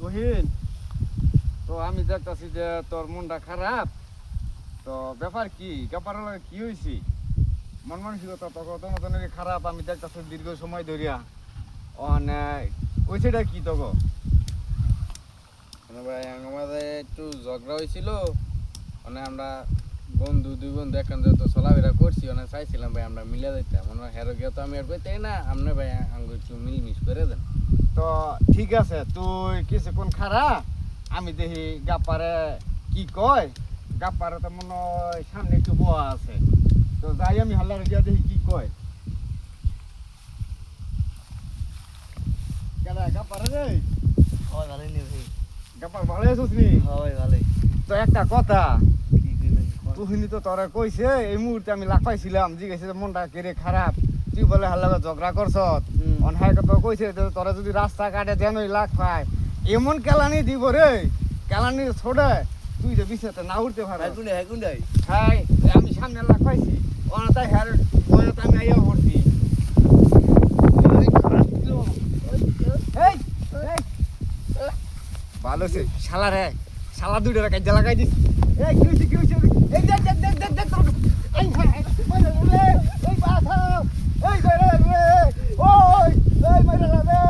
তুহিন, তো আমি দেখতেছি যে তোর মনটা খারাপ। তো ব্যাপার কি? ব্যাপার হলো কি হয়েছি? মন মানসিকতা তো কত মতনের খারাপ আমি দেখতেছি দীর্ঘ সময় ধরিয়া। অনেক ওইটা কি তো গো? মানে ভাই আমাদের একটু ঝগড়া হয়েছিল, মানে আমরা দুই বন্ধু একখান তো চলাফেরা করছি, মানে চাইছিলাম ভাই আমরা মিলে দিতাম, মনে হয় হেরো গিয়ে তো আমি আর কইতে না, আপনি ভাই আঙ্গুর একটু মিলমিশ করে দেন। তো ঠিক আছে, তুই কিছুক্ষণ খারা, আমি দেখি গাপারে কি কয়। গাপারে তো মনে হয় সামনে একটু বয়া আছে, তো যাই আমি হাল্লার গিয়া দেখি কি কয়। কেডা গাপারে রে? হয় ভালোই নি ভাই। গাপার ভালো আছিস নি? হয় ভালোই। তো একটা কথা, কি কইবেন? তুহিনি তো তোরা কইছে এই মুহূর্তে আমি লাখ পাইছিলাম, জিজ্ঞাসা যে মনটা কেড়ে খারাপ, তুই বলে হাল্লা ঝগড়া করছ। অনহায় কথা কইছে যে তোরা যদি রাস্তা কাটে দেন ওই লাখ পায়, এমন কেলানি দিব রে, কেলানি ছোড়ে তুই যে বিছাতে না উঠতে পারো। হ্যাঁ কোনটাই? হ্যাঁ, আমি সামনে লাখ পাইছি, অনাতাই হ্যার বয়তে আমি আইয়া ভর্তি। এই, এই, ভালো সে শালা রে, শালা দুইটা কাজে লাগাই দিস। এই কি হইছে কি হইছে? এই দেখ দেখ দেখ দেখ দেখ তোর এই মাইরা রে, এই বাথা, এই ধরে রে, ওই এই মাইরা রে।